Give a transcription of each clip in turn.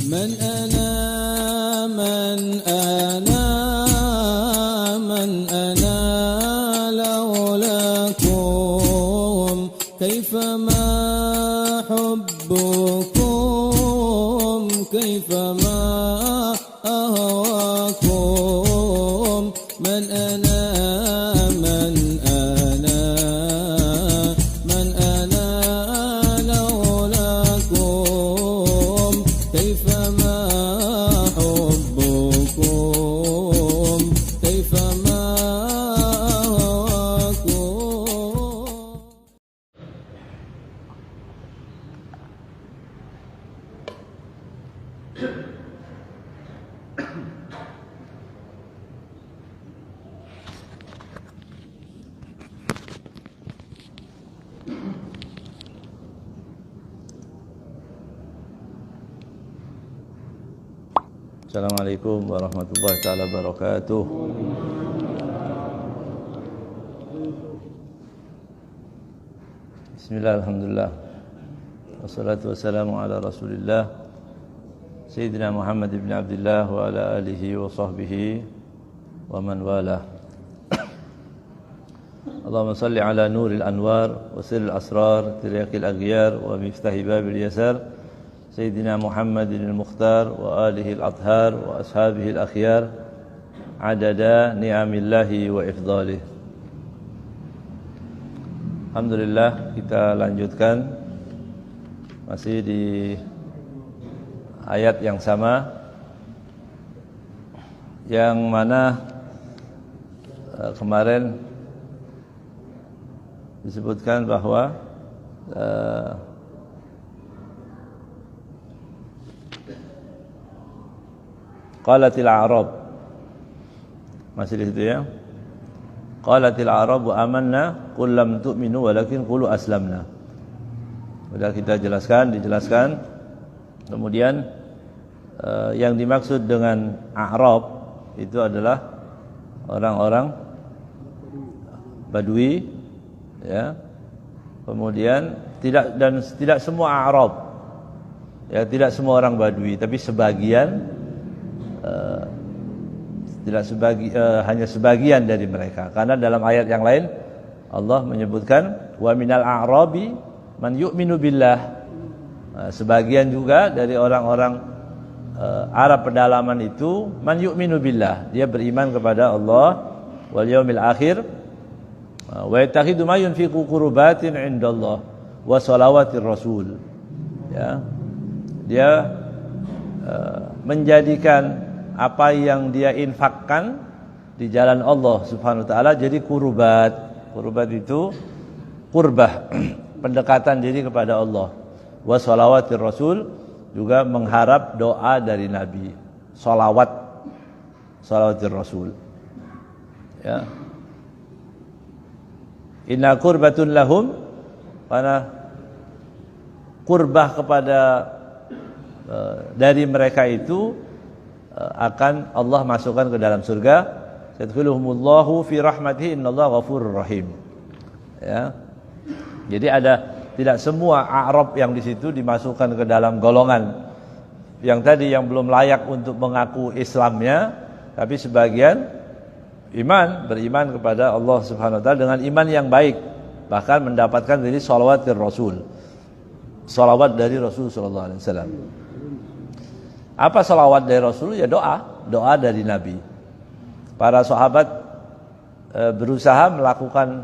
من أنا من أنا من أنا لولاكم كيفما حبكم كيفما أهواكم من أنا من أنا من أنا لولاكم كيفما حبكم كيفما أهواكم. Assalamualaikum warahmatullahi taala wabarakatuh. Bismillah, alhamdulillah. Wassalatu wassalamu ala Rasulillah Sayyidina Muhammad ibn Abdullah wa ala alihi wa sahbihi wa man wala. Allahumma salli ala nuril anwar wa sirril asrar tiryaqil aghyar wa miftahi babil yasar Sayyidina Muhammadin al-Mukhtar wa alihi al-athhar wa ashabihi al-akhyar adada ni'amillahi wa ifdalih. Alhamdulillah, kita lanjutkan masih di ayat yang sama yang mana kemarin disebutkan bahwa qalatil a'rab, masih di situ ya. Qalatil a'rabu amanna qul lam tu'minu walakin qulu aslamna. Sudah kita dijelaskan. Kemudian yang dimaksud dengan a'rab itu adalah orang-orang Badui ya. Kemudian tidak semua a'rab. Ya, tidak semua orang Badui, tapi sebagian hanya sebagian dari mereka. Karena dalam ayat yang lain Allah menyebutkan wa minal a'rabi man yu'minu billah. Sebagian juga dari orang-orang Arab pedalaman itu man yu'minu billah, dia beriman kepada Allah wal yaumil akhir wa yattakhidhu ma yunfiqu qurbatin 'indallah wa shalawatir rasul. Ya. Dia menjadikan apa yang dia infakkan di jalan Allah Subhanahu wa taala jadi kurbat. Kurbat itu qurbah, pendekatan diri kepada Allah. Wa shalawatir rasul, juga mengharap doa dari Nabi. Shalawatir rasul. Ya. Inna qurbatun lahum, karena kurbah kepada dari mereka itu akan Allah masukkan ke dalam surga. Yadkhuluhumullahu fi rahmatihi innallaha ghafurur rahim. Ya. Jadi tidak semua Arab yang di situ dimasukkan ke dalam golongan yang tadi yang belum layak untuk mengaku Islamnya, tapi sebagian beriman kepada Allah Subhanahu wa taala dengan iman yang baik, bahkan mendapatkan dari shalawatir rasul. Salawat dari Rasul sallallahu alaihi wasallam. Apa salawat dari Rasul? Ya doa dari Nabi. Para sahabat berusaha melakukan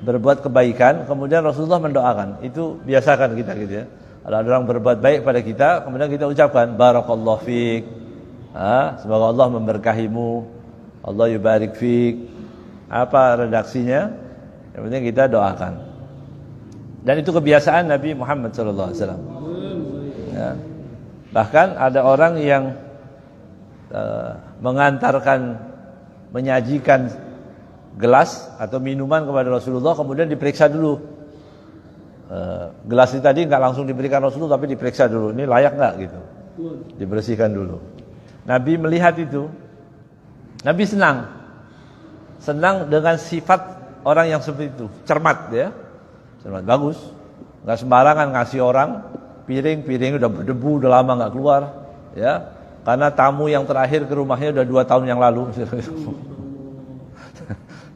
berbuat kebaikan, kemudian Rasulullah mendoakan. Itu biasakan kita gitu ya. Kalau ada orang berbuat baik pada kita, kemudian kita ucapkan barakallahu fiik. Semoga Allah memberkahimu. Allah yubarik fiik. Apa redaksinya? Yang penting kita doakan. Dan itu kebiasaan Nabi Muhammad sallallahu alaihi wasallam. Ya. Bahkan ada orang yang menyajikan gelas atau minuman kepada Rasulullah, kemudian diperiksa dulu. Gelas ini tadi nggak langsung diberikan Rasulullah, tapi diperiksa dulu, ini layak nggak gitu, dibersihkan dulu. Nabi melihat itu, Nabi senang dengan sifat orang yang seperti itu, cermat ya, cermat, bagus, nggak sembarangan ngasih orang piring udah berdebu, udah lama nggak keluar, ya. Karena tamu yang terakhir ke rumahnya udah 2 tahun yang lalu.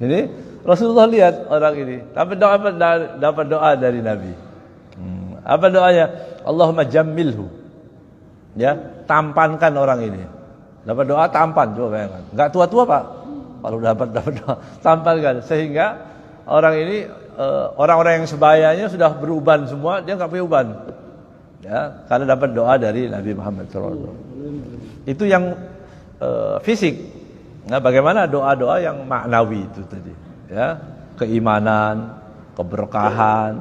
Ini Rasulullah lihat orang ini, dapat doa dari Nabi. Apa doanya? Allahumma jammilhu. Ya, tampankan orang ini. Dapat doa tampan, coba bayangkan. Enggak tua-tua, Pak. Kalau dapat doa, tampankan sehingga orang ini orang-orang yang sebayanya sudah beruban semua, dia enggak punya uban. Ya, karena dapat doa dari Nabi Muhammad SAW. Itu yang fisik. Nah, bagaimana doa-doa yang maknawi itu tadi? Ya, keimanan, keberkahan,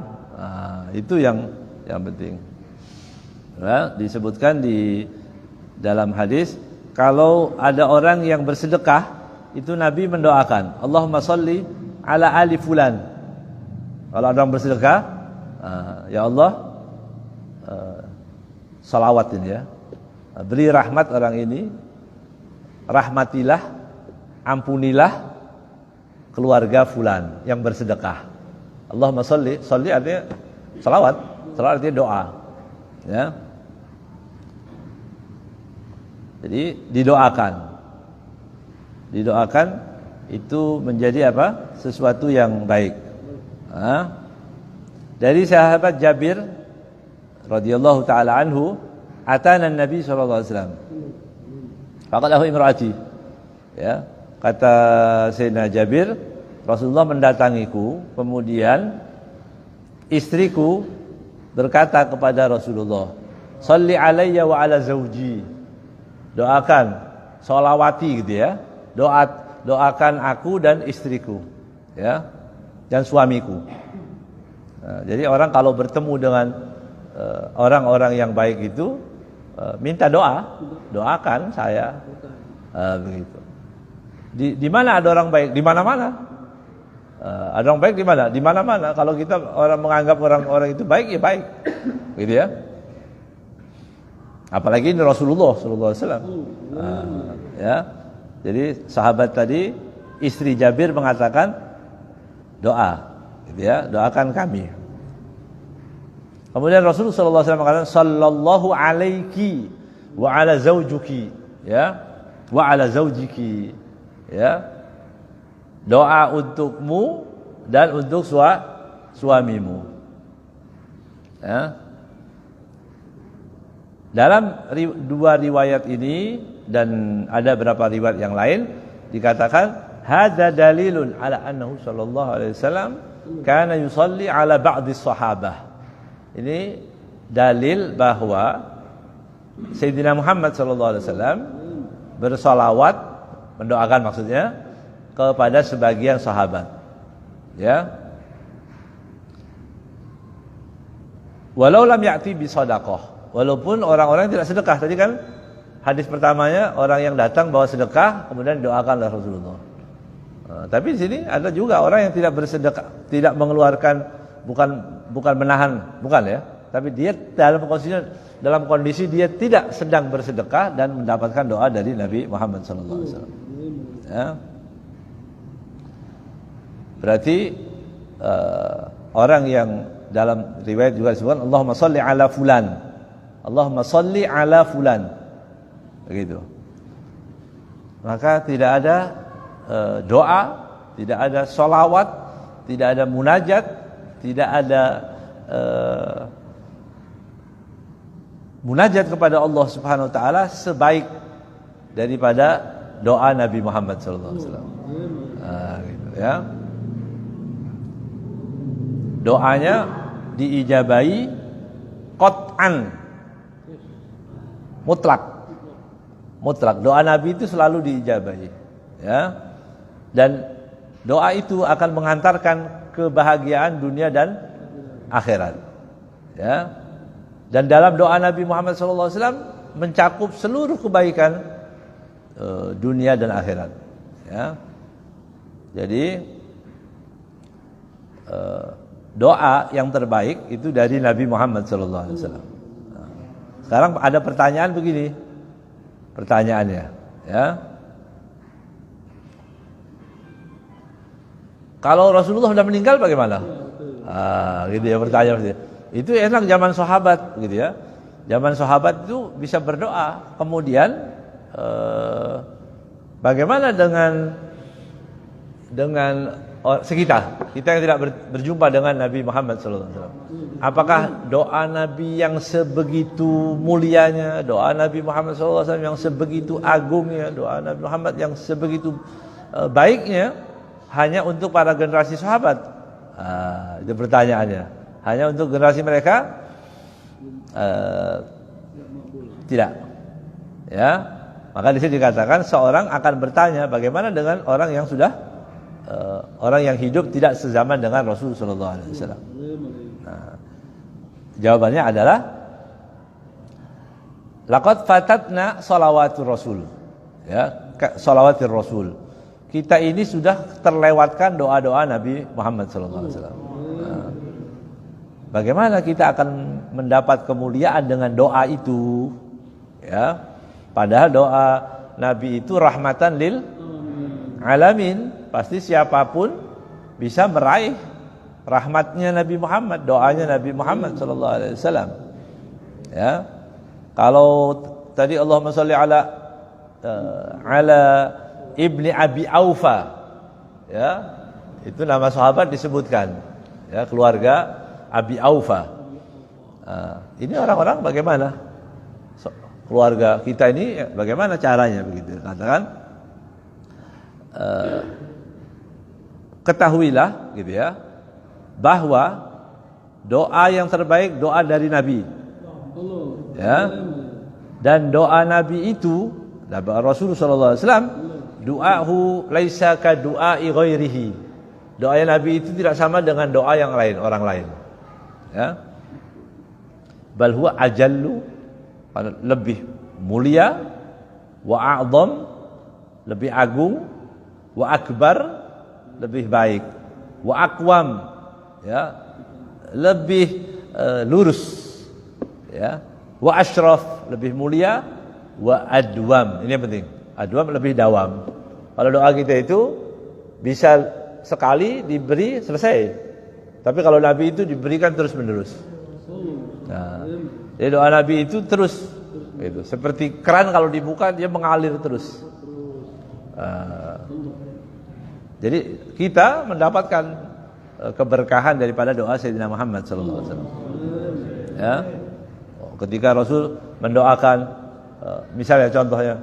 itu yang penting. Ya, disebutkan di dalam hadis, kalau ada orang yang bersedekah, itu Nabi mendoakan, Allahumma sholli ala ali fulan. Kalau ada orang bersedekah, ya Allah, salawat ini ya, beri rahmat orang ini, rahmatilah, ampunilah keluarga fulan yang bersedekah. Allahumma sholli artinya salawat artinya doa, ya. Jadi didoakan itu menjadi apa? Sesuatu yang baik. Dari sahabat Jabir radhiyallahu taala anhu, atana Nabi sallallahu alaihi wasallam. Faqalahu imraati. Ya, kata Sayyidina Jabir, Rasulullah mendatangiku, kemudian istriku berkata kepada Rasulullah, "Shalli alayya wa ala zawji." Doakan, sholawati gitu ya. Doakan aku dan istriku, ya, dan suamiku. Nah, jadi orang kalau bertemu dengan orang-orang yang baik itu minta doakan saya, begitu. Di mana ada orang baik? Di mana-mana. Ada orang baik di mana? Di mana-mana. Kalau kita orang menganggap orang-orang itu baik, ya baik, gitu ya. Apalagi ini Rasulullah sallallahu alaihi wasallam. Ya. Jadi sahabat tadi, istri Jabir mengatakan doa, gitu ya, doakan kami. Kemudian Rasulullah sallallahu alaihi wasallam mengatakan sallallahu alaiki wa ala zaujuki, ya, wa ala zaujiki, ya. Doa untukmu dan untuk suamimu. Ya. Dalam 2 riwayat ini dan ada beberapa riwayat yang lain dikatakan hadza dalilun ala annahu sallallahu alaihi wasallam kana yusalli ala ba'dhi sahabah. Ini dalil bahwa Sayyidina Muhammad sallallahu alaihi wasallam bersolawat, mendoakan maksudnya, kepada sebagian sahabat. Ya. Walau lam ya'ti bi shadaqah. Walaupun orang-orang tidak sedekah. Tadi kan hadis pertamanya orang yang datang bawa sedekah kemudian doakan oleh Rasulullah. Tapi di sini ada juga orang yang tidak bersedekah, tidak mengeluarkan, bukan menahan, bukan ya. Tapi dia dalam kondisi dia tidak sedang bersedekah dan mendapatkan doa dari Nabi Muhammad SAW. Ya. Berarti orang yang dalam riwayat juga disebutkan Allahumma sholli ala fulan. Allahumma sholli ala fulan. Begitu. Maka tidak ada doa, tidak ada sholawat, tidak ada munajat, tidak ada munajat kepada Allah Subhanahu wa taala sebaik daripada doa Nabi Muhammad sallallahu alaihi wasallam. Gitu ya. Doanya diijabahi qat'an, mutlak. Doa Nabi itu selalu diijabahi, ya. Dan doa itu akan mengantarkan kebahagiaan dunia dan akhirat, ya. Dan dalam doa Nabi Muhammad SAW mencakup seluruh kebaikan dunia dan akhirat, ya. Jadi doa yang terbaik itu dari Nabi Muhammad SAW. Sekarang ada pertanyaan begini, pertanyaannya, ya. Kalau Rasulullah sudah meninggal bagaimana? Gitu ya pertanyaan. Itu enak zaman sahabat gitu ya. Zaman sahabat itu bisa berdoa. Kemudian bagaimana dengan sekitar kita yang tidak berjumpa dengan Nabi Muhammad SAW? Apakah doa Nabi yang sebegitu mulianya, doa Nabi Muhammad SAW yang sebegitu agungnya, doa Nabi Muhammad yang sebegitu baiknya hanya untuk para generasi sahabat? Itu pertanyaannya. Hanya untuk generasi mereka? Tidak. Ya, maka di sini dikatakan seorang akan bertanya bagaimana dengan orang yang sudah orang yang hidup tidak sezaman dengan Rasul sallallahu alaihi wasallam. Jawabannya adalah laqad fatatna shalawatur rasul. Ya, shalawatir rasul. Kita ini sudah terlewatkan doa-doa Nabi Muhammad sallallahu alaihi wasallam. Bagaimana kita akan mendapat kemuliaan dengan doa itu? Ya, padahal doa Nabi itu rahmatan lil alamin. Pasti siapapun bisa meraih rahmatnya Nabi Muhammad, doanya Nabi Muhammad sallallahu alaihi wasallam. Ya. Kalau tadi Allahumma shalli ala ibni Abi Aufa. Ya. Itu nama sahabat disebutkan. Ya, keluarga Abi Aufa. Ini orang-orang bagaimana? Keluarga kita ini bagaimana caranya begitu? Katakan ketahuilah gitu ya, bahwa doa yang terbaik doa dari Nabi. Ya. Dan doa Nabi itu, Rasulullah sallallahu alaihi wasallam, du'ahu laisa ka du'ai ghairihi. Doa Nabi itu tidak sama dengan doa yang lain, orang lain. Ya. Bal huwa ajallu, lebih mulia, wa a'zam, lebih agung, wa akbar, lebih baik, wa aqwam, ya, lebih lurus, ya, wa asyraf, lebih mulia, wa adwam. Ini yang penting. Adwam lebih dawam. Kalau doa kita itu bisa sekali diberi selesai. Tapi kalau Nabi itu diberikan terus menerus. Nah, jadi doa Nabi itu terus, gitu. Seperti keran kalau dibuka dia mengalir terus. Jadi kita mendapatkan keberkahan daripada doa Sayyidina Muhammad sallallahu alaihi wasallam. Ya. Ketika Rasul mendoakan, misalnya contohnya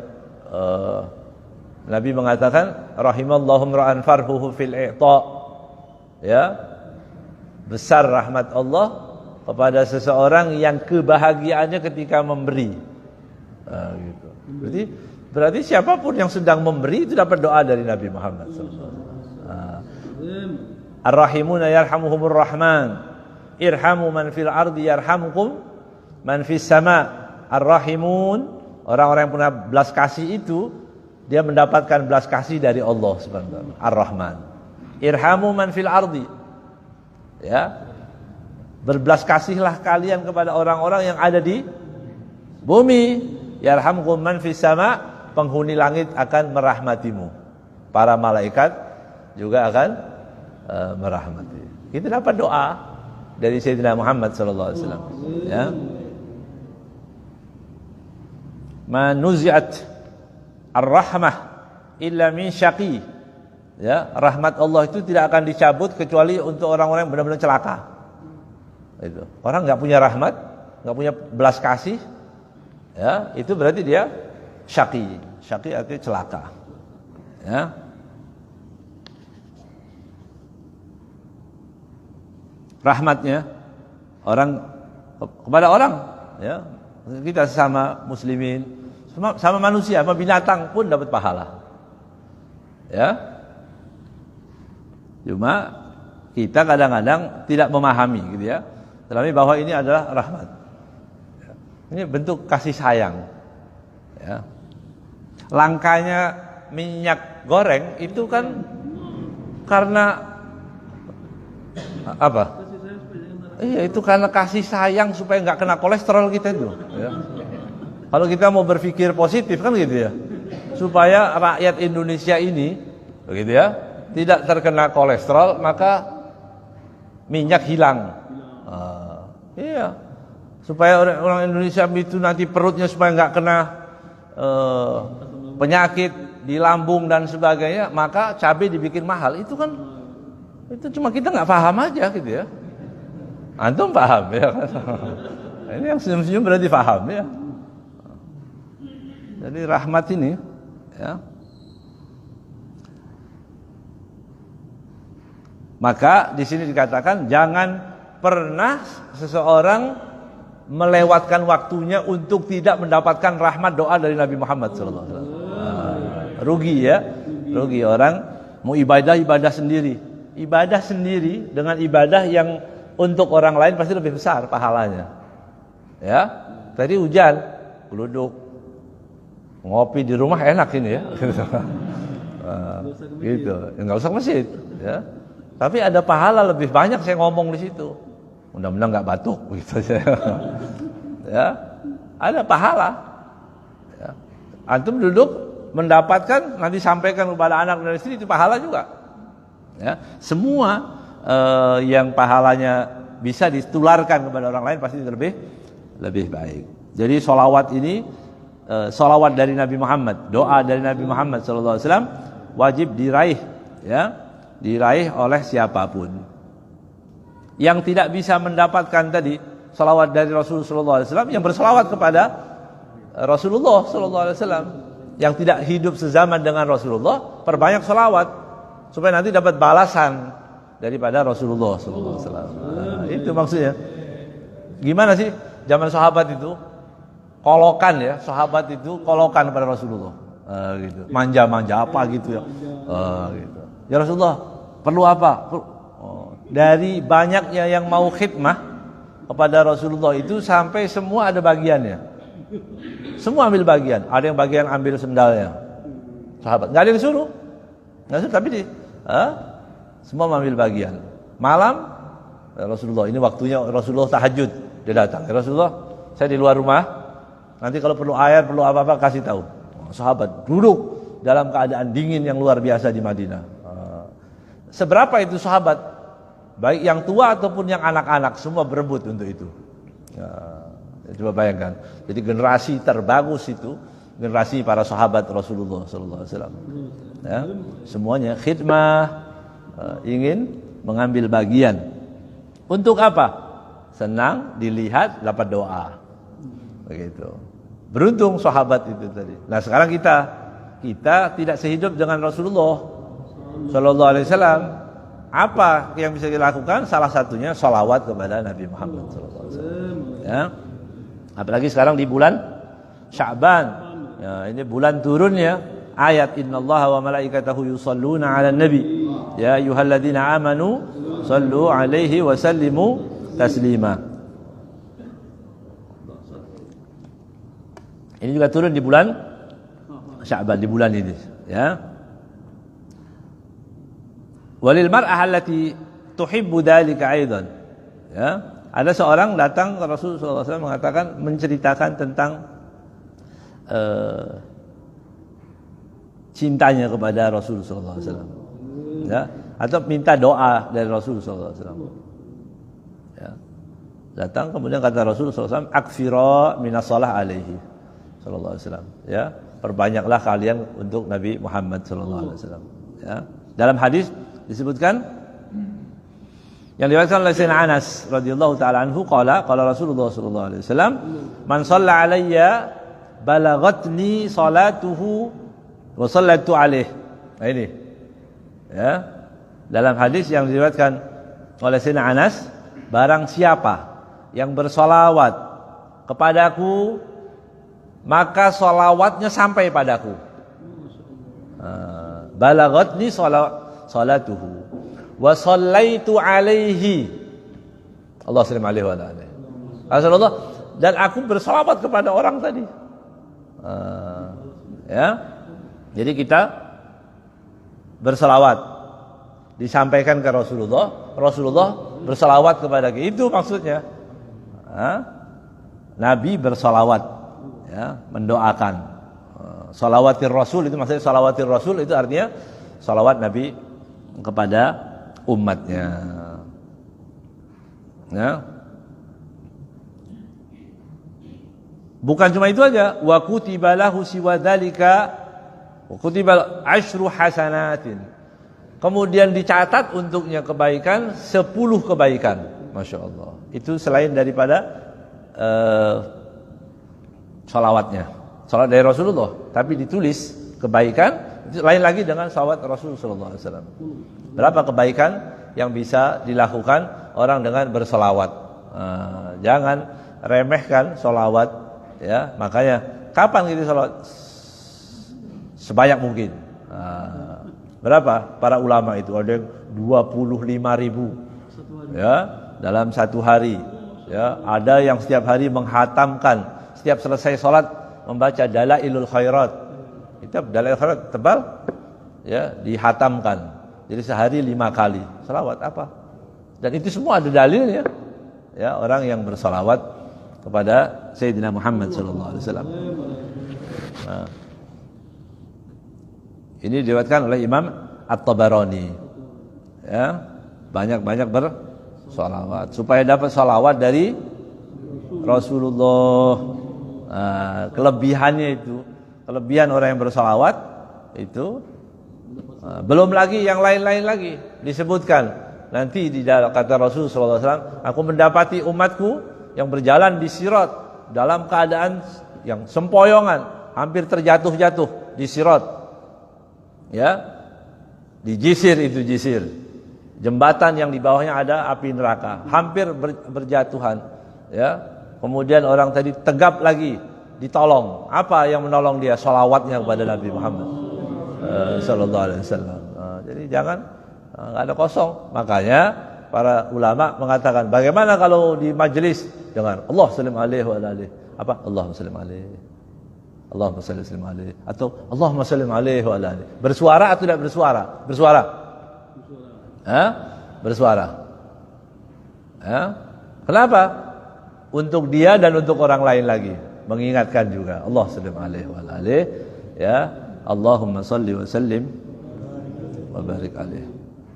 Nabi mengatakan rahimallahu ra'an farhuhu fil i'ta. Ya. Besar rahmat Allah kepada seseorang yang kebahagiaannya ketika memberi. Gitu. Berarti siapapun yang sedang memberi itu dapat doa dari Nabi Muhammad SAW. Ar-Rahimuna yarhamuhumur Rahman, irhamu man fil ardi yarhamukum man fis sama. Ar-Rahimun, orang-orang yang punya belas kasih itu dia mendapatkan belas kasih dari Allah Subhanahu wa taala. Ar-Rahman. Irhamu man fil ardi. Ya. Berbelas kasihlah kalian kepada orang-orang yang ada di bumi. Yarhamkum man fis sama, penghuni langit akan merahmatimu. Para malaikat juga akan merahmati. Kita dapat doa dari Sayyidina Muhammad sallallahu alaihi wasallam. Ya. Manuziat ar-rahmah illa min syaqi. Ya, rahmat Allah itu tidak akan dicabut kecuali untuk orang-orang yang benar-benar celaka. Itu. Orang enggak punya rahmat, enggak punya belas kasih, ya, itu berarti dia syaqi. Syaqi artinya celaka. Ya. Rahmatnya orang kepada orang, ya. Kita sesama muslimin, sama manusia, sama binatang pun dapat pahala. Ya. Cuma kita kadang-kadang tidak memahami gitu ya. Tetapi bahwa ini adalah rahmat. Ini bentuk kasih sayang. Ya. Langkanya minyak goreng itu kan karena apa? Iya, itu karena kasih sayang supaya nggak kena kolesterol kita itu. Ya. Kalau kita mau berpikir positif kan gitu ya, supaya rakyat Indonesia ini, begitu ya, tidak terkena kolesterol, maka minyak hilang. Iya. Supaya orang Indonesia itu nanti perutnya supaya nggak kena penyakit di lambung dan sebagainya, maka cabai dibikin mahal. Itu kan, itu cuma kita nggak paham aja gitu ya. Antum paham ya kan? Ini yang senyum-senyum berarti paham ya. Jadi rahmat ini ya. Maka di sini dikatakan jangan pernah seseorang melewatkan waktunya untuk tidak mendapatkan rahmat doa dari Nabi Muhammad SAW. Rugi ya, rugi orang mau ibadah sendiri, ibadah sendiri dengan ibadah yang untuk orang lain pasti lebih besar pahalanya. Ya, tadi hujan, duduk ngopi di rumah enak ini ya, gitu, nggak usah ke masjid, ya. Tapi ada pahala lebih banyak saya ngomong di situ. Mudah-mudahan nggak batuk begitu aja. Ya, ada pahala. Ya. Antum duduk mendapatkan nanti sampaikan kepada anak dan istri itu pahala juga. Ya, semua yang pahalanya bisa ditularkan kepada orang lain pasti lebih baik. Jadi sholawat ini sholawat dari Nabi Muhammad, doa dari Nabi Muhammad SAW wajib diraih, ya. Diraih oleh siapapun. Yang tidak bisa mendapatkan tadi salawat dari Rasulullah SAW, yang bersalawat kepada Rasulullah SAW, yang tidak hidup sezaman dengan Rasulullah, perbanyak salawat supaya nanti dapat balasan daripada Rasulullah SAW. Nah, itu maksudnya. Gimana sih zaman sahabat itu kolokan ya, sahabat itu kolokan pada Rasulullah, gitu. Manja-manja apa gitu ya, gitu. Ya Rasulullah, perlu apa? Dari banyaknya yang mau khidmah kepada Rasulullah itu sampai semua ada bagiannya. Semua ambil bagian. Ada yang bagian ambil sendalnya. Sahabat, nggak ada yang suruh. Nggak suruh, tapi semua mengambil bagian. Malam, ya Rasulullah, ini waktunya Rasulullah tahajud. Dia datang. Ya Rasulullah, saya di luar rumah. Nanti kalau perlu air, perlu apa-apa kasih tahu. Sahabat duduk dalam keadaan dingin yang luar biasa di Madinah. Seberapa itu sahabat, baik yang tua ataupun yang anak-anak, semua berebut untuk itu. Ya, coba bayangkan. Jadi generasi terbagus itu generasi para sahabat Rasulullah SAW. Ya, semuanya khidmah, ingin mengambil bagian. Untuk apa? Senang dilihat, dapat doa. Begitu. Beruntung sahabat itu tadi. Nah sekarang kita tidak sehidup dengan Rasulullah Sallallahu Alaihi Wasallam. Apa yang bisa dilakukan? Salah satunya salawat kepada Nabi Muhammad Sallallahu Alaihi Wasallam. Ya. Apalagi sekarang di bulan Sya'ban. Ya, ini bulan turunnya ayat Innallaha wa malaikatahu yusholluna 'alan nabi. Ya ayyuhalladzina amanu shallu 'alaihi wa sallimu taslima. Ini juga turun di bulan Sya'ban, di bulan ini, ya. Walil mar'ah allati tuhibbu dzalika aidan. Ya, ada seorang datang ke Rasulullah SAW mengatakan, menceritakan tentang cintanya kepada Rasulullah SAW. Ya, atau minta doa dari Rasulullah SAW. Ya. Datang kemudian kata Rasulullah SAW, akfira minas shalah alaihi sallallahu alaihi wasallam. Ya, perbanyaklah kalian untuk Nabi Muhammad sallallahu alaihi wasallam. Ya. Dalam hadis disebutkan yang diriwayatkan oleh Sayyidina Anas radhiyallahu taala anhu qala Rasulullah sallallahu alaihi wasallam, man shalla alayya balaghatni salatuhu wa sallatu alaihi. Nah ini. Ya. Dalam hadis yang diriwayatkan oleh Sayyidina Anas, barang siapa yang bersolawat kepadaku maka solawatnya sampai padaku. Balaghatni salatuhu wa sallaitu alaihi. Allah sallallahu alaihi wa alihi. Rasulullah, dan aku bersalawat kepada orang tadi. Ya. Jadi kita bersalawat disampaikan ke Rasulullah, Rasulullah bersalawat kepada kita. Itu maksudnya. Nabi bersalawat, ya, mendoakan. Salawatir Rasul itu maksudnya salawatir Rasul itu artinya salawat Nabi kepada umatnya. Ya. Bukan cuma itu aja, wa kutiba lahu siwa dzalika wa kutiba asyru hasanatin. Kemudian dicatat untuknya kebaikan 10 kebaikan. Masya Allah. Itu selain daripada salawatnya. Salawat dari Rasulullah, tapi ditulis kebaikan itu lain lagi dengan salawat Rasulullah SAW. Berapa kebaikan yang bisa dilakukan orang dengan bersalawat? Jangan remehkan salawat, ya. Makanya kapan kita salawat? Sebanyak mungkin. Berapa para ulama itu? Ada yang 25.000 ya dalam satu hari, ya. Ada yang setiap hari menghatamkan, setiap selesai salat membaca Dalailul Khairat. Kitab Dalailul Khairat tebal, ya, dihatamkan. Jadi sehari 5 kali. Salawat apa? Dan itu semua ada dalilnya. Ya, orang yang bersalawat kepada Sayyidina Muhammad sallallahu alaihi wasallam. Nah, ini diriwayatkan oleh Imam At-Tabarani. Ya, banyak-banyak bersalawat supaya dapat salawat dari Rasulullah. Kelebihannya itu, kelebihan orang yang bersalawat itu, belum lagi yang lain-lain lagi disebutkan. Nanti di dalam kata Rasul sallallahu alaihi wasallam, aku mendapati umatku yang berjalan di sirat dalam keadaan yang sempoyongan, hampir terjatuh-jatuh di sirat. Ya, di jisir itu jisir, jembatan yang di bawahnya ada api neraka, hampir berjatuhan. Ya, kemudian orang tadi tegap lagi, ditolong. Apa yang menolong dia? Sholawatnya kepada Nabi Muhammad sallallahu alaihi wasallam. Jadi jangan nggak ada kosong. Makanya para ulama mengatakan, bagaimana kalau di majelis dengan Allah sallallahu alaihi wa alihi, apa? Allahumma salli alaihi, Allahumma salli alaihi, atau Allahumma salli alaihi wa alihi. Bersuara atau tidak bersuara? Bersuara. Bersuara. Kenapa? Untuk dia dan untuk orang lain lagi. Mengingatkan juga Allah sallallahu alaihi wa alihi, ya. Allahumma salli wa sallim wa barik alaihi.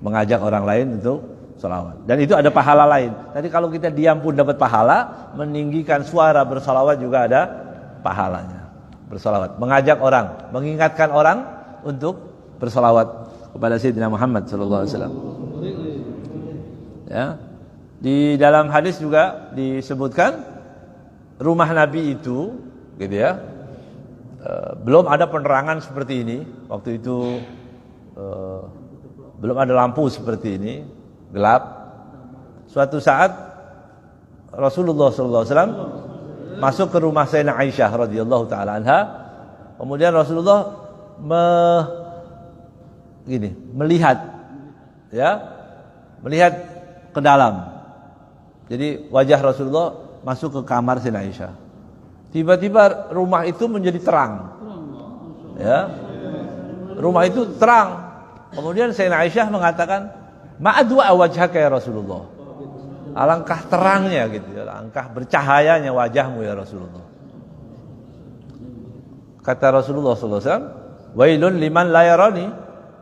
Mengajak orang lain untuk salawat. Dan itu ada pahala lain. Tadi kalau kita diam pun dapat pahala, meninggikan suara bersalawat juga ada pahalanya. Bersalawat, mengajak orang, mengingatkan orang untuk bersalawat kepada Sayyidina Muhammad sallallahu alaihi wasallam. Ya. Di dalam hadis juga disebutkan rumah Nabi itu, gitu ya. Belum ada penerangan seperti ini. Waktu itu belum ada lampu seperti ini, gelap. Suatu saat Rasulullah sallallahu alaihi wasallam masuk ke rumah Sayyidina Aisyah radhiyallahu taala anha. Kemudian Rasulullah melihat, ya, melihat ke dalam. Jadi wajah Rasulullah masuk ke kamar Sayyidina Aisyah. Tiba-tiba rumah itu menjadi terang. Ya. Rumah itu terang. Kemudian Sayyidina Aisyah mengatakan, "Ma'adwa wajhaka ya Rasulullah." Alangkah terangnya gitu ya, alangkah bercahayanya wajahmu ya Rasulullah. Kata Rasulullah sallallahu alaihi wasallam, "Wailun liman la yarani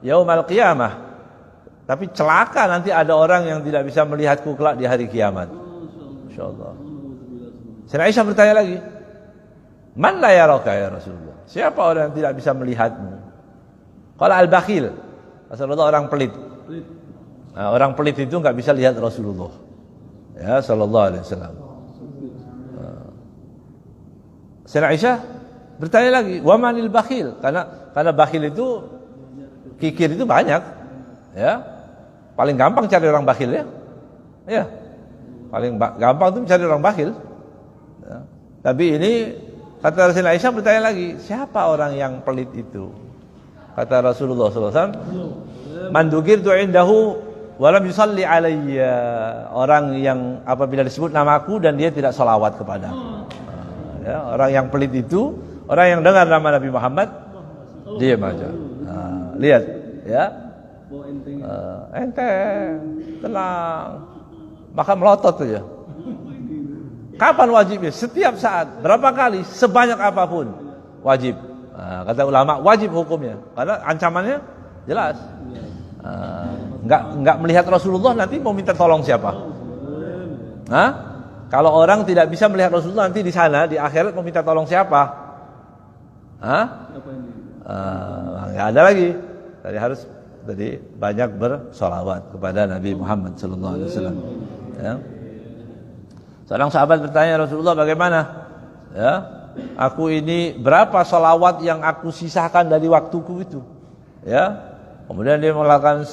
yaumal qiyamah." Tapi celaka nanti ada orang yang tidak bisa melihatku kelak di hari kiamat. Insyaallah. Sayyidina Aisyah bertanya lagi, "Man la yaraka ya Rasulullah?" Siapa orang yang tidak bisa melihatmu? Qala al-bakhil. Rasulullah orang pelit. Nah, orang pelit itu enggak bisa lihat Rasulullah. Ya, sallallahu alaihi wasallam. Sayyidina Aisyah bertanya lagi, "Wa manil bakhil?" Karena bakhil itu kikir itu banyak. Ya. Paling gampang cari orang bakhil ya. Ya. Paling gampang itu cari orang bakhil. Ya. Tapi ini kata Sayyidina Aisyah bertanya lagi, siapa orang yang pelit itu? Kata Rasulullah sallallahu alaihi wasallam, "Man dzukirtu indahu wa lam yusalli alayya." Orang yang apabila disebut namaku dan dia tidak salawat kepadaku. Ya, orang yang pelit itu orang yang dengar nama Nabi Muhammad diam aja. Lihat, ya. Enteng, tenang. Maka melotot saja. Kapan wajibnya? Setiap saat. Berapa kali? Sebanyak apapun wajib. Kata ulama wajib hukumnya. Karena ancamannya jelas. Enggak melihat Rasulullah nanti mau minta tolong siapa? Kalau orang tidak bisa melihat Rasulullah nanti di sana di akhirat mau minta tolong siapa? Hah? Nggak ada lagi. Tadi banyak bersolawat kepada Nabi Muhammad sallallahu alaihi wasallam. Ya. Seorang sahabat bertanya, Rasulullah bagaimana? Ya, aku ini berapa solawat yang aku sisakan dari waktuku itu? Ya. Kemudian dia melakukan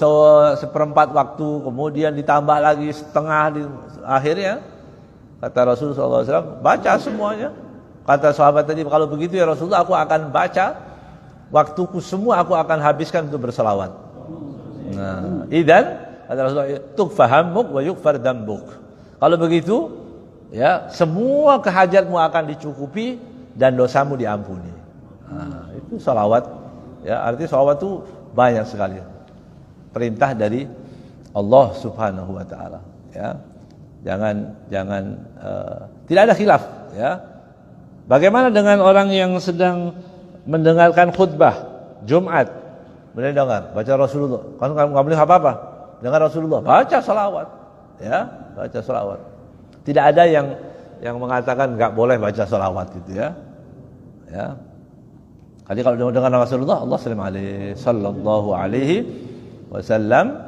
seperempat waktu, kemudian ditambah lagi setengah di akhirnya kata Rasulullah SAW, baca semuanya. Kata sahabat tadi, kalau begitu ya Rasulullah, aku akan baca waktuku semua, aku akan habiskan untuk berselawat. Nah, idan kata Rasulullah, tukfahammuk wa yukfar dambuk. Kalau begitu, ya semua kehajatmu akan dicukupi dan dosamu diampuni. Nah, itu selawat. Ya, artinya selawat itu banyak sekali perintah dari Allah Subhanahu wa taala, ya. Jangan tidak ada khilaf, ya. Bagaimana dengan orang yang sedang mendengarkan khutbah Jumat? Boleh dengar baca Rasulullah. Kan kamu enggak boleh apa-apa. Dengar Rasulullah, baca selawat, ya, baca selawat. Tidak ada yang mengatakan enggak boleh baca selawat gitu, ya. Ya. Jadi kalau dengan Rasulullah, Allah sallallahu alaihi wasallam,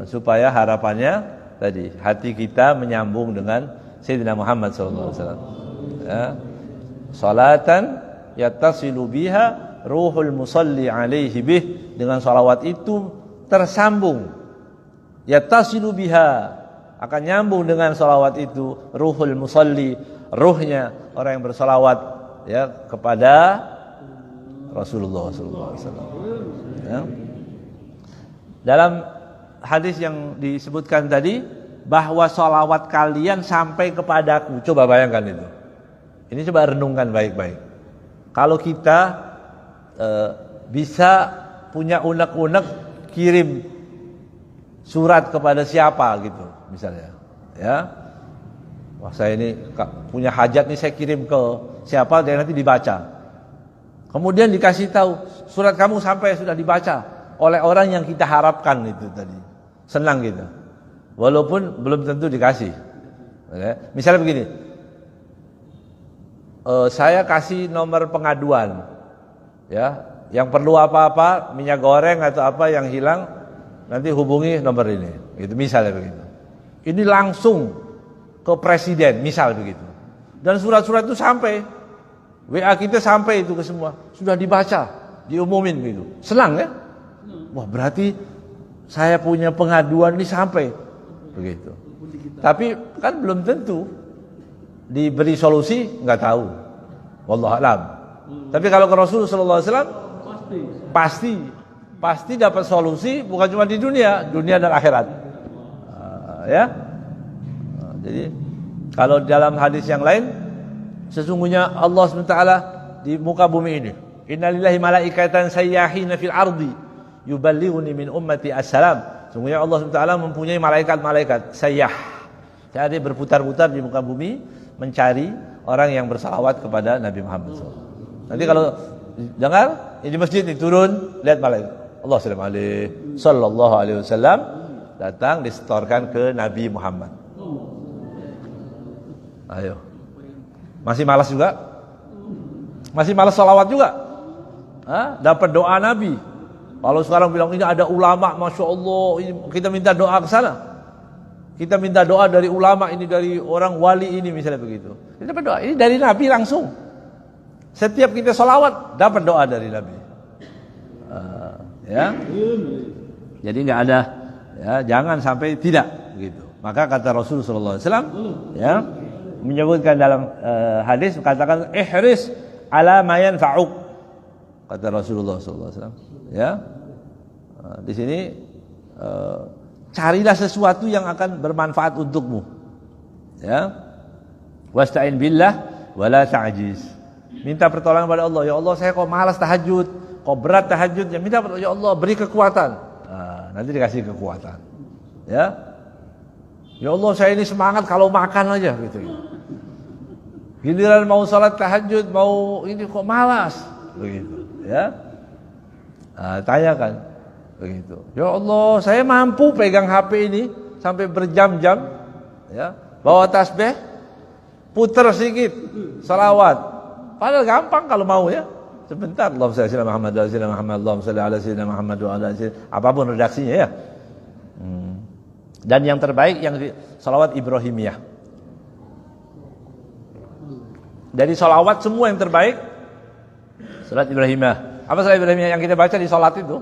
supaya harapannya tadi hati kita menyambung dengan Sayyidina Muhammad sallallahu alaihi wasallam. Ya. Salatan yattasilu biha ruhul musalli alaihi bih, dengan salawat itu tersambung. Yattasilu biha, akan nyambung dengan salawat itu ruhul musalli, ruhnya orang yang bersalawat, ya, kepada Rasulullah SAW. Ya. Dalam hadis yang disebutkan tadi, bahwa salawat kalian sampai kepadaku. Coba bayangkan itu. Ini coba renungkan baik-baik. Kalau kita bisa punya unek-unek kirim surat kepada siapa gitu, misalnya, ya. Wah, saya ini punya hajat nih, saya kirim ke siapa, dan nanti dibaca. Kemudian dikasih tahu, surat kamu sampai sudah dibaca oleh orang yang kita harapkan itu tadi. Senang gitu. Walaupun belum tentu dikasih. Misalnya begini, saya kasih nomor pengaduan, ya, yang perlu apa-apa, minyak goreng atau apa yang hilang, nanti hubungi nomor ini. Gitu, misalnya begitu. Ini langsung ke presiden, misal begitu. Dan surat-surat itu sampai. WA kita sampai itu ke semua, sudah dibaca, diumumin gitu. Senang ya? Wah, berarti saya punya pengaduan ini sampai begitu. Tapi kan belum tentu diberi solusi, nggak tahu. Wallahu a'lam. Tapi kalau ke Rasulullah sallallahu alaihi wasallam pasti dapat solusi, bukan cuma di dunia dan akhirat. Ya. Jadi kalau dalam hadis yang lain, sesungguhnya Allah SWT di muka bumi ini, innalillahi malaikatan sayyahina fil ardi yuballighuni min ummati assalam. Sesungguhnya Allah SWT mempunyai malaikat-malaikat sayyah, jadi berputar-putar di muka bumi mencari orang yang bersalawat kepada Nabi Muhammad SAW. Nanti kalau dengar di masjid ini turun, lihat malaikat Allah sallallahu alaihi wasallam datang disetorkan ke Nabi Muhammad. Ayo. Masih malas juga? Masih malas salawat juga? Dapat doa Nabi. Kalau sekarang bilang ini ada ulama, Masya Allah, ini kita minta doa ke sana. Kita minta doa dari ulama ini, dari orang wali ini, misalnya begitu. Kita dapat doa, ini dari Nabi langsung. Setiap kita salawat, dapat doa dari Nabi. Ya. Jadi nggak ada, ya, jangan sampai tidak begitu. Maka kata Rasulullah SAW, ya, menyebutkan dalam hadis, katakan ihris ala ma yanfa'uk, kata Rasulullah SAW. Ya, di sini carilah sesuatu yang akan bermanfaat untukmu. Ya, wasta'in billah wala ta'jiz. Minta pertolongan pada Allah. Ya Allah, saya kok malas tahajud, kok berat tahajud, ya minta ya Allah beri kekuatan. Nanti dikasih kekuatan. Ya, ya Allah, saya ini semangat kalau makan aja gitu. Giliran mau salat tahajud, mau ini kok malas, begitu, ya. Tanyakan, begitu. Ya Allah, saya mampu pegang HP ini sampai berjam-jam, ya. bawa tasbih, puter sedikit, salawat. Padahal gampang kalau mau ya. Sebentar, Allahumma shalli ala Muhammad wa ala sayyidina Muhammad, Allahumma shalli ala sayyidina Muhammad wa ala apapun redaksinya ya. Dan yang terbaik yang salawat Ibrahimiyah. Dari salawat semua yang terbaik salat Ibrahimiyah. Apa salat Ibrahimiyah yang kita baca di salat itu?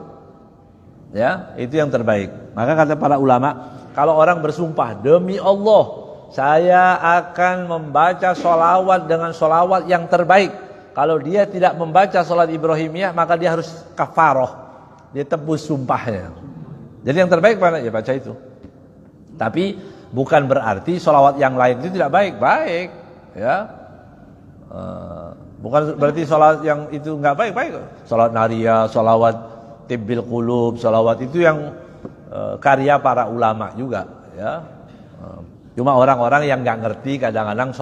Ya, itu yang terbaik. Maka kata para ulama, kalau orang bersumpah demi Allah, saya akan membaca salawat dengan salawat yang terbaik. Kalau dia tidak membaca salat Ibrahimiyah, maka dia harus kafarah. Dia tebus sumpahnya. Jadi yang terbaik mana? Ya baca itu. Tapi bukan berarti salawat yang lain itu tidak baik. Baik, ya. Bukan berarti salawat yang itu enggak baik. Salawat nariyah, salawat tibbil qulub, salawat itu yang karya para ulama juga, ya. Cuma orang-orang yang enggak ngerti kadang-kadang